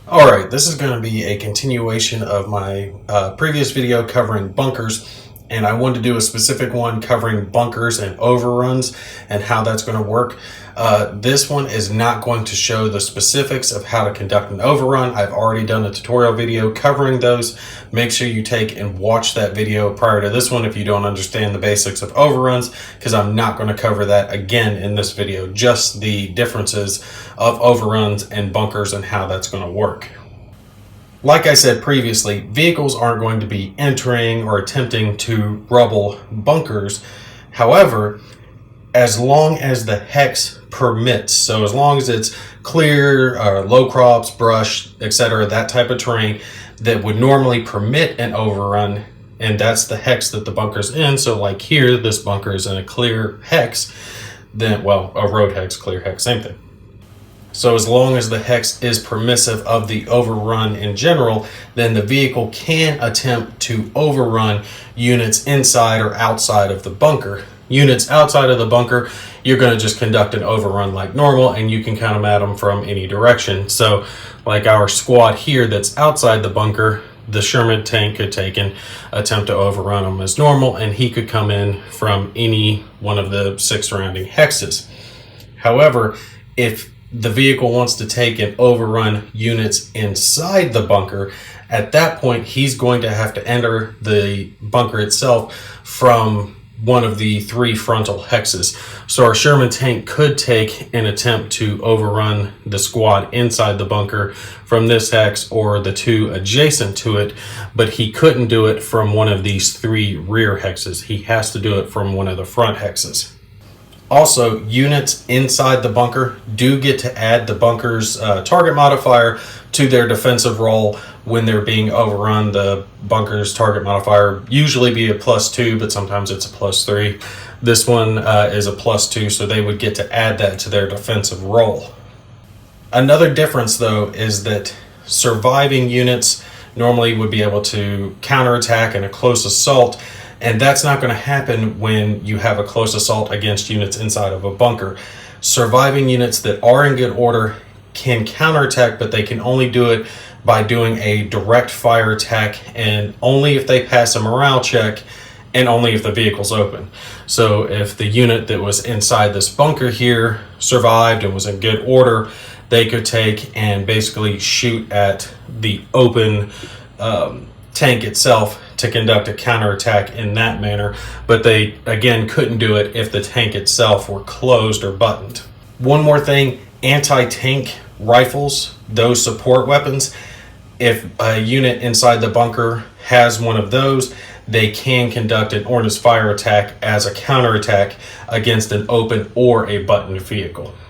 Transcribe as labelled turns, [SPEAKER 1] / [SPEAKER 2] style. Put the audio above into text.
[SPEAKER 1] Alright, this is going to be a continuation of my previous video covering bunkers, and I wanted to do a specific one covering bunkers and overruns and how that's going to work. This one is not going to show the specifics of how to conduct an overrun. I've already done a tutorial video covering those. Make sure you take and watch that video prior to this one if you don't understand the basics of overruns, because I'm not going to cover that again in this video, just the differences of overruns and bunkers and how that's going to work. Like I said previously, vehicles aren't going to be entering or attempting to rubble bunkers. However, as long as the hex permits, so as long as it's clear, low crops, brush, etc., that type of terrain that would normally permit an overrun, and that's the hex that the bunker's in. So like here, this bunker is in a clear hex, then, well, a road hex, clear hex, same thing. So as long as the hex is permissive of the overrun in general, then the vehicle can attempt to overrun units inside or outside of the bunker. Units outside of the bunker, you're going to just conduct an overrun like normal, and you can come at them from any direction. So like our squad here that's outside the bunker, the Sherman tank could take and attempt to overrun them as normal, and he could come in from any one of the 6 surrounding hexes. However, if the vehicle wants to take and overrun units inside the bunker, at that point he's going to have to enter the bunker itself from one of the 3 frontal hexes. So our Sherman tank could take an attempt to overrun the squad inside the bunker from this hex or the 2 adjacent to it, but he couldn't do it from one of these 3 rear hexes. He has to do it from one of the front hexes. Also, units inside the bunker do get to add the bunker's target modifier to their defensive roll when they're being overrun. The bunker's target modifier usually be a +2, but sometimes it's a +3. This one is a +2, so they would get to add that to their defensive roll. Another difference, though, is that surviving units normally would be able to counterattack in a close assault, and that's not going to happen when you have a close assault against units inside of a bunker. Surviving units that are in good order can counterattack, but they can only do it by doing a direct fire attack, and only if they pass a morale check, and only if the vehicle's open. So if the unit that was inside this bunker here survived and was in good order, they could take and basically shoot at the open tank itself to conduct a counterattack in that manner, but they again couldn't do it if the tank itself were closed or buttoned. One more thing, anti-tank rifles, those support weapons, if a unit inside the bunker has one of those, they can conduct an ordnance fire attack as a counterattack against an open or a buttoned vehicle.